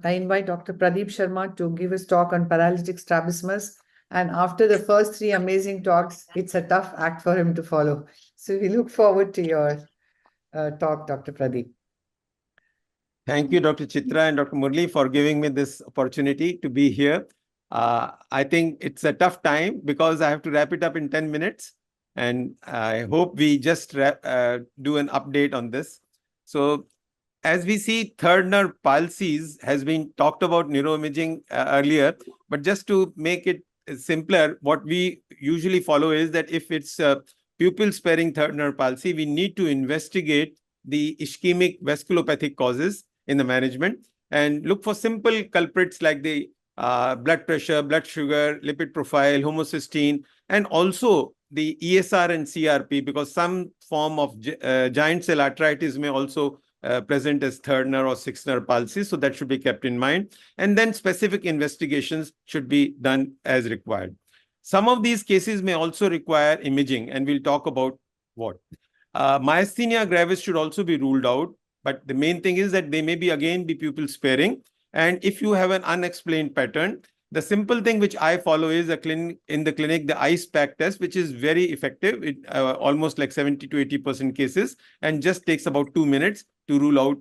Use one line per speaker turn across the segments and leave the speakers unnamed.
I invite Dr. Pradeep Sharma to give his talk on paralytic strabismus. And after the first three amazing talks, it's a tough act for him to follow. So we look forward to your talk, Dr. Pradeep.
Thank you, Dr. Chitra and Dr. Murli, for giving me this opportunity to be here. I think it's a tough time because I have to wrap it up in 10 minutes. And I hope we just do an update on this. So as we see, third nerve palsies has been talked about neuroimaging earlier, but just to make it simpler, what we usually follow is that if it's pupil sparing third nerve palsy, we need to investigate the ischemic vasculopathic causes in the management and look for simple culprits like the blood pressure, blood sugar, lipid profile, homocysteine, and also the ESR and CRP, because some form of giant cell arteritis may also present as third nerve or sixth nerve palsy. So that should be kept in mind. And then specific investigations should be done as required. Some of these cases may also require imaging, and we'll talk about what. Myasthenia gravis should also be ruled out, but the main thing is that they may be again be pupil sparing. And if you have an unexplained pattern, the simple thing which I follow is in the clinic, the ice pack test, which is very effective. It almost like 70 to 80% cases, and just takes about 2 minutes to rule out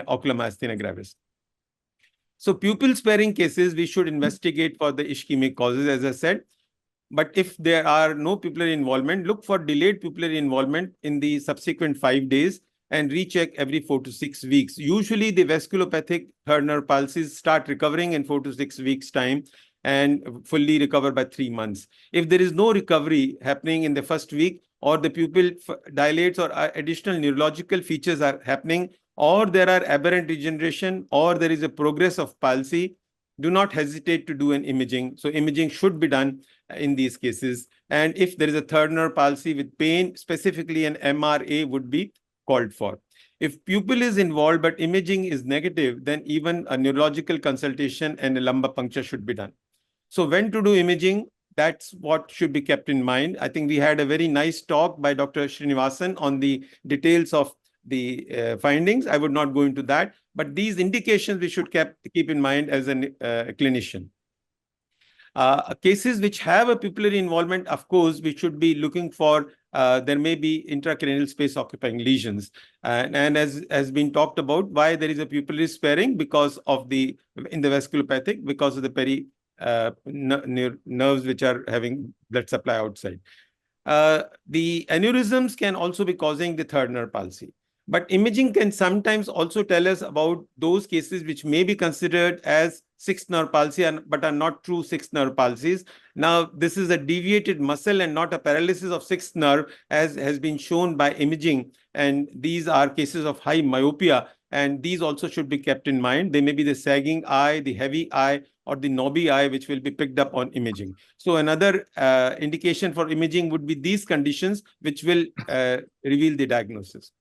ocular myasthenia gravis. So pupil sparing cases, we should investigate for the ischemic causes, as I said. But if there are no pupillary involvement, look for delayed pupillary involvement in the subsequent 5 days and recheck every 4 to 6 weeks. Usually the vasculopathic third nerve palsies start recovering in 4 to 6 weeks time and fully recover by 3 months. If there is no recovery happening in the first week, or the pupil dilates, or additional neurological features are happening, or there are aberrant regeneration, or there is a progress of palsy, do not hesitate to do an imaging. So imaging should be done in these cases. And if there is a third nerve palsy with pain, specifically an MRA would be called for. If pupil is involved but imaging is negative, then even a neurological consultation and a lumbar puncture should be done. So when to do imaging, that's what should be kept in mind. I think we had a very nice talk by Dr. Srinivasan on the details of the findings. I would not go into that, but these indications we should keep in mind as a clinician. Cases which have a pupillary involvement, of course, we should be looking for, there may be intracranial space occupying lesions. And as has been talked about, why there is a pupillary sparing, because of in the vasculopathic, because of the nerves which are having blood supply outside. The aneurysms can also be causing the third nerve palsy. But imaging can sometimes also tell us about those cases which may be considered as sixth nerve palsy, but are not true sixth nerve palsies. Now, this is a deviated muscle and not a paralysis of sixth nerve, as has been shown by imaging. And these are cases of high myopia, and these also should be kept in mind. They may be the sagging eye, the heavy eye, or the knobby eye, which will be picked up on imaging. So another indication for imaging would be these conditions, which will reveal the diagnosis.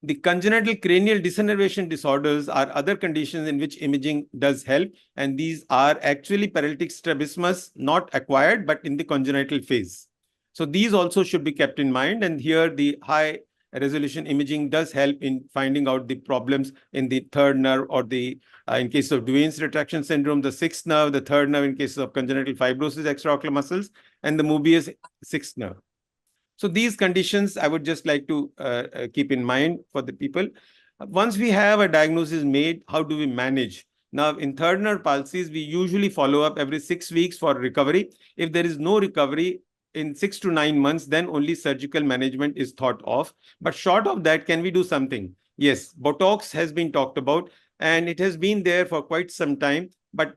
The congenital cranial degeneration disorders are other conditions in which imaging does help, and these are actually paralytic strabismus, not acquired, but in the congenital phase. So these also should be kept in mind, and here the high resolution imaging does help in finding out the problems in the third nerve, or the in case of Duane's retraction syndrome, the sixth nerve, the third nerve in cases of congenital fibrosis extraocular muscles, and the Mobius sixth nerve. So these conditions I would just like to keep in mind for the people. Once we have a diagnosis made, how do we manage? Now, in third nerve palsies, we usually follow up every 6 weeks for recovery. If there is no recovery in 6 to 9 months, then only surgical management is thought of. But short of that, can we do something? Yes, Botox has been talked about, and it has been there for quite some time, but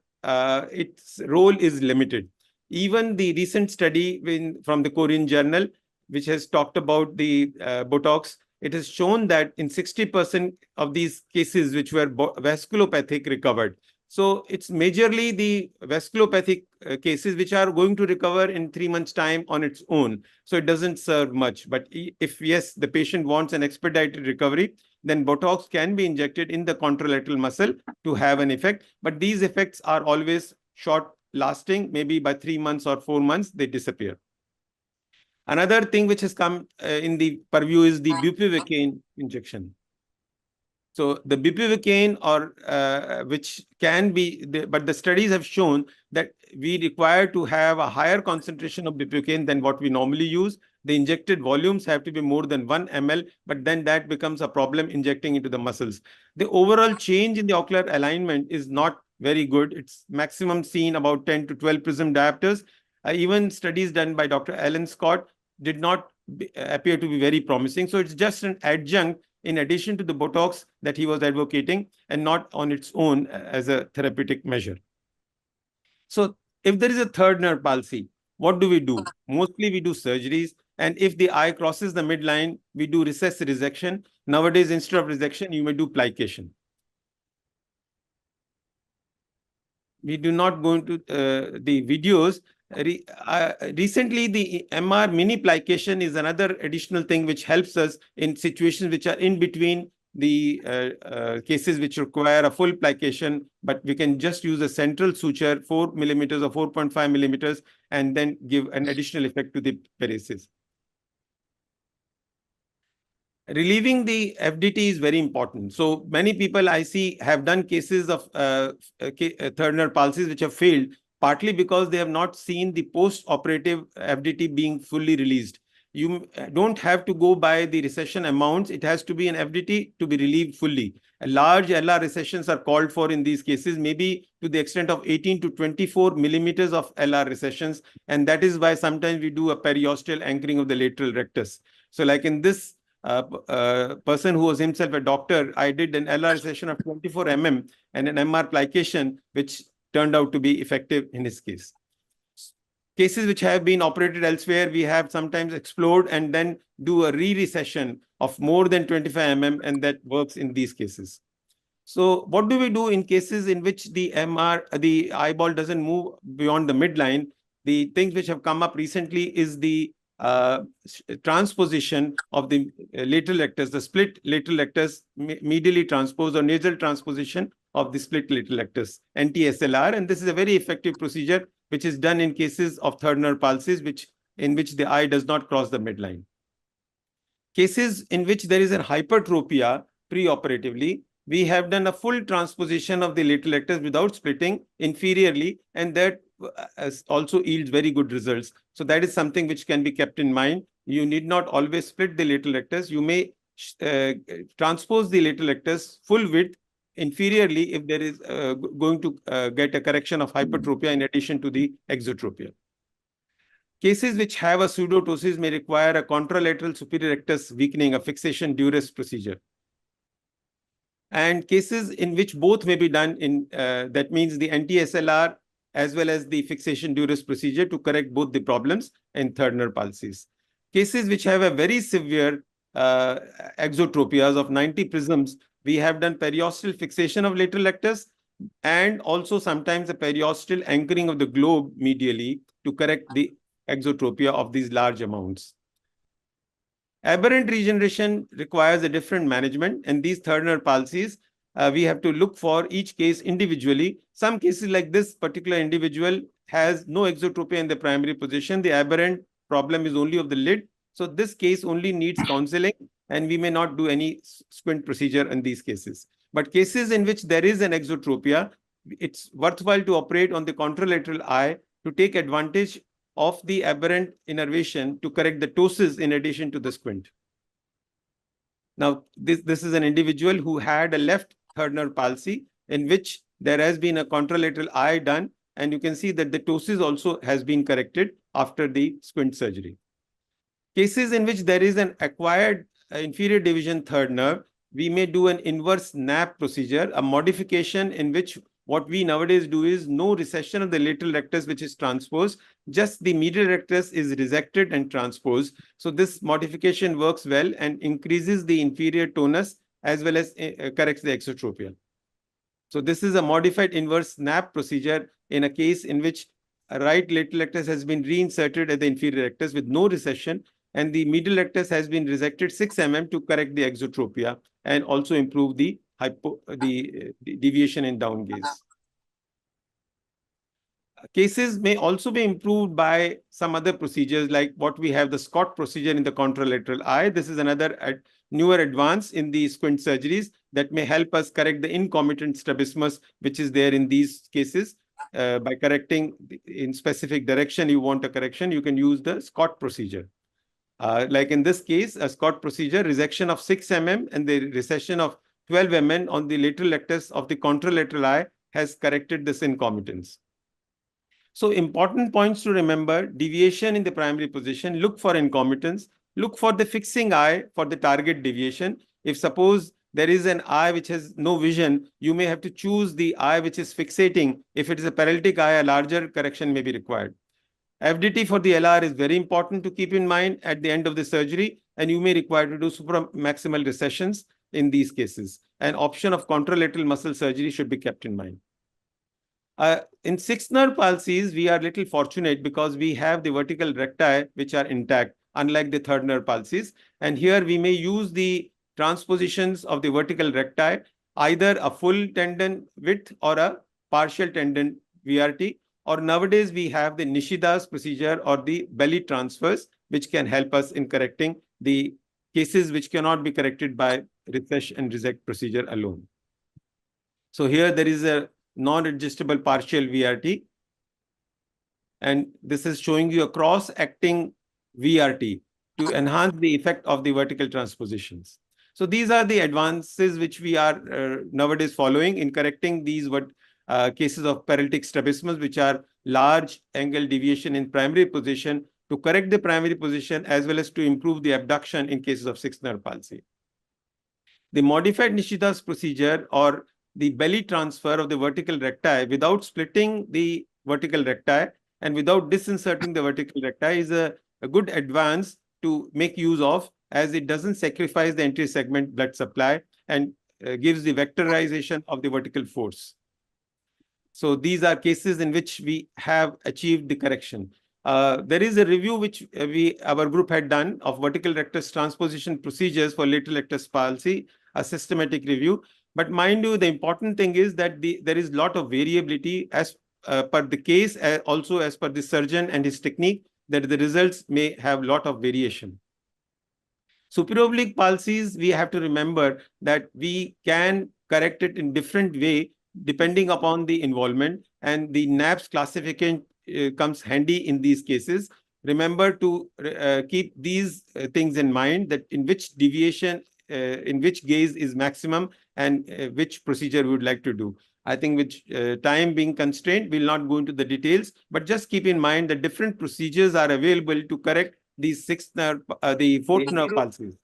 its role is limited. Even the recent study from the Korean journal, which has talked about the Botox, it has shown that in 60% of these cases which were vasculopathic recovered. So it's majorly the vasculopathic cases which are going to recover in 3 months' time on its own. So it doesn't serve much. But if, yes, the patient wants an expedited recovery, then Botox can be injected in the contralateral muscle to have an effect. But these effects are always short lasting. Maybe by 3 months or 4 months, they disappear. Another thing which has come in the purview is the bupivacaine injection. So the bupivacaine, or which can be, but the studies have shown that we require to have a higher concentration of bupivacaine than what we normally use. The injected volumes have to be more than 1 ml, but then that becomes a problem injecting into the muscles. The overall change in the ocular alignment is not very good. It's maximum seen about 10 to 12 prism diopters. Even studies done by Dr. Alan Scott did not appear to be very promising. So it's just an adjunct in addition to the Botox that he was advocating, and not on its own as a therapeutic measure. So if there is a third nerve palsy, what do we do? Mostly we do surgeries. And if the eye crosses the midline, we do recess resection. Nowadays, instead of resection, you may do plication. We do not go into the videos. Recently, the MR mini plication is another additional thing which helps us in situations which are in between the cases which require a full plication, but we can just use a central suture, 4 millimeters or 4.5 millimeters, and then give an additional effect to the paresis. Relieving the FDT is very important. So many people I see have done cases of third nerve palsies which have failed, partly because they have not seen the post-operative FDT being fully released. You don't have to go by the recession amounts. It has to be an FDT to be relieved fully. Large LR recessions are called for in these cases, maybe to the extent of 18 to 24 millimeters of LR recessions. And that is why sometimes we do a periosteal anchoring of the lateral rectus. So like in this person who was himself a doctor, I did an LR recession of 24 mm and an MR plication, which turned out to be effective in his case. Cases which have been operated elsewhere, we have sometimes explored and then do a re-recession of more than 25 mm, and that works in these cases. So what do we do in cases in which the eyeball doesn't move beyond the midline? The things which have come up recently is the transposition of the lateral rectus, the split lateral rectus, medially transposed, or nasal transposition of the split lateral rectus, NTSLR. And this is a very effective procedure which is done in cases of third nerve palsies in which the eye does not cross the midline. Cases in which there is a hypertropia preoperatively, we have done a full transposition of the lateral rectus without splitting inferiorly, and that also yields very good results. So that is something which can be kept in mind. You need not always split the lateral rectus. You may transpose the lateral rectus full width inferiorly if there is going to get a correction of hypertropia in addition to the exotropia. Cases which have a pseudotosis may require a contralateral superior rectus weakening, a fixation duress procedure. And cases in which both may be done in, that means the NTSLR as well as the fixation duress procedure to correct both the problems in third nerve palsies. Cases which have a very severe exotropias of 90 prisms, we have done periosteal fixation of lateral rectus and also sometimes a periosteal anchoring of the globe medially to correct the exotropia of these large amounts. Aberrant regeneration requires a different management, and these third nerve palsies, we have to look for each case individually. Some cases like this particular individual has no exotropia in the primary position. The aberrant problem is only of the lid. So this case only needs counseling, and we may not do any squint procedure in these cases. But cases in which there is an exotropia, it's worthwhile to operate on the contralateral eye to take advantage of the aberrant innervation to correct the ptosis in addition to the squint. Now, this is an individual who had a left third nerve palsy in which there has been a contralateral eye done, and you can see that the ptosis also has been corrected after the squint surgery. Cases in which there is an acquired inferior division third nerve, we may do an inverse NAP procedure, a modification in which what we nowadays do is no recession of the lateral rectus which is transposed, just the medial rectus is resected and transposed. So this modification works well and increases the inferior tonus as well as corrects the exotropia. So this is a modified inverse NAP procedure in a case in which a right lateral rectus has been reinserted at the inferior rectus with no recession, and the medial rectus has been resected 6 mm to correct the exotropia and also improve the deviation in down gaze. Cases may also be improved by some other procedures like what we have the Scott procedure in the contralateral eye. This is another newer advance in the squint surgeries. that may help us correct the incomitant strabismus, which is there in these cases. By correcting in specific direction, you want a correction, you can use the Scott procedure. Like in this case, a Scott procedure, resection of 6 mm and the recession of 12 mm on the lateral rectus of the contralateral eye has corrected this incomitance. So important points to remember: deviation in the primary position, look for incomitance, look for the fixing eye for the target deviation. If suppose there is an eye which has no vision, you may have to choose the eye which is fixating. If it is a paralytic eye, a larger correction may be required. FDT for the LR is very important to keep in mind at the end of the surgery, and you may require to do supramaximal recessions in these cases. An option of contralateral muscle surgery should be kept in mind. In 6th nerve palsies, we are little fortunate because we have the vertical recti which are intact, unlike the 3rd nerve palsies. And here we may use the transpositions of the vertical recti, either a full tendon width or a partial tendon VRT. Or nowadays we have the Nishida's procedure or the belly transfers, which can help us in correcting the cases which cannot be corrected by recess and resect procedure alone. So here there is a non-adjustable partial VRT, and this is showing you a cross-acting VRT to enhance the effect of the vertical transpositions. So these are the advances which we are nowadays following in correcting these cases of paralytic strabismus, which are large angle deviation in primary position, to correct the primary position as well as to improve the abduction in cases of 6th nerve palsy. The modified Nishida's procedure, or the belly transfer of the vertical recti without splitting the vertical recti and without disinserting the vertical recti, is a good advance to make use of, as it doesn't sacrifice the anterior segment blood supply and gives the vectorization of the vertical force. So these are cases in which we have achieved the correction. There is a review which our group had done of vertical rectus transposition procedures for lateral rectus palsy, a systematic review. But mind you, the important thing is that there is a lot of variability as per the case, also as per the surgeon and his technique, that the results may have a lot of variation. Supraoblique palsies, we have to remember that we can correct it in different way depending upon the involvement, and the NAPS classification comes handy in these cases. Remember to keep these things in mind, that in which deviation, in which gaze is maximum, and which procedure we would like to do. I think with time being constrained, we'll not go into the details, but just keep in mind that different procedures are available to correct these 6th nerve, the 4th nerve palsies.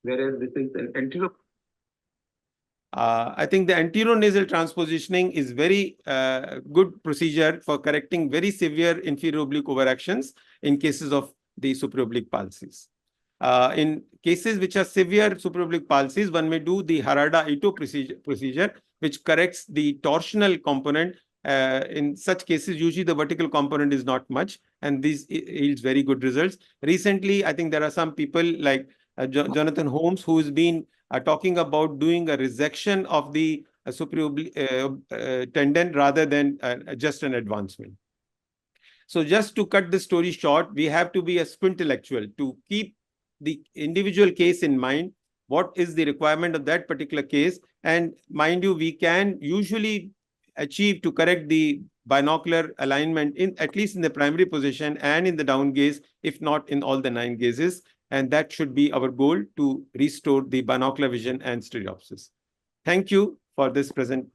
Whereas this is an anterior.
I think the anteronasal transpositioning is very good procedure for correcting very severe inferior oblique overactions in cases of the supraoblique palsies. In cases which are severe supraoblique palsies, one may do the Harada-Ito procedure, which corrects the torsional component. In such cases, usually the vertical component is not much, and this yields very good results. Recently, I think there are some people like Jonathan Holmes, who has been talking about doing a resection of the supraoblique tendon rather than just an advancement. So just to cut the story short, we have to be a squintellectual to keep the individual case in mind. What is the requirement of that particular case? And mind you, we can usually achieve to correct the binocular alignment in at least in the primary position and in the down gaze, if not in all the 9 gazes. And that should be our goal, to restore the binocular vision and stereopsis. Thank you for this present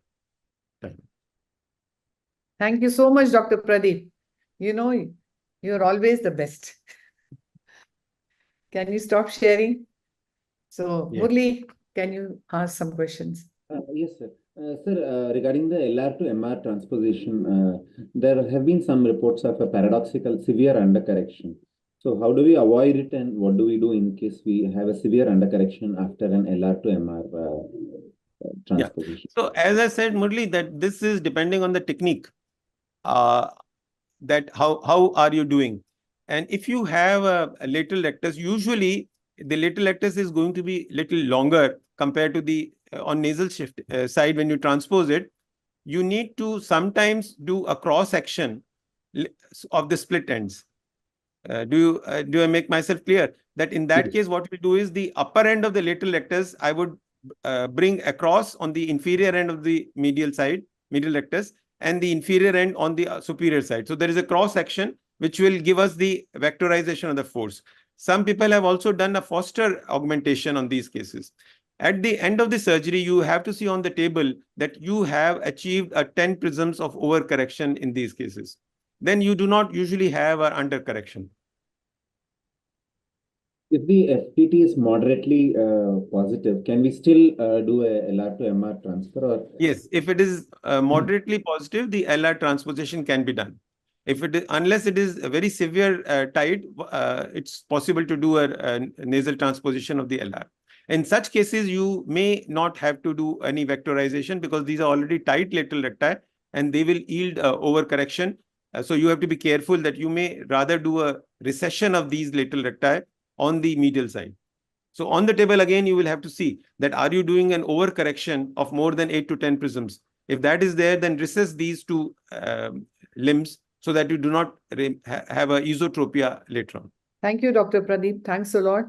time.
Thank you so much, Dr. Pradeep. You know, you're always the best. Can you stop sharing? So,
Yes.
Murli, can you ask some questions?
Yes, sir. Sir, regarding the LR to MR transposition, there have been some reports of a paradoxical severe undercorrection. So how do we avoid it, and what do we do in case we have a severe undercorrection after an LR to MR transposition?
Yeah. So as I said, Murli, that this is depending on the technique, that how are you doing. And if you have a lateral rectus, usually the lateral rectus is going to be little longer compared to the on nasal shift side. When you transpose it, you need to sometimes do a cross section of the split ends. Do I make myself clear? That in that case, what we do is the upper end of the lateral rectus, I would bring across on the inferior end of the medial side, medial rectus, and the inferior end on the superior side. So there is a cross section which will give us the vectorization of the force. Some people have also done a Foster augmentation on these cases. At the end of the surgery, you have to see on the table that you have achieved a 10 prisms of overcorrection in these cases. Then you do not usually have an undercorrection.
If the FPT is moderately positive, can we still do a LR to MR transfer? Or...
Yes, if it is moderately positive, the LR transposition can be done. If it is, unless it is a very severe tide, it's possible to do a nasal transposition of the LR. In such cases, you may not have to do any vectorization because these are already tight lateral recti and they will yield overcorrection. So you have to be careful that you may rather do a recession of these lateral recti on the medial side. So on the table, again, you will have to see that are you doing an overcorrection of more than 8 to 10 prisms? If that is there, then recess these two limbs so that you do not have a esotropia later on.
Thank you, Dr. Pradeep. Thanks a lot.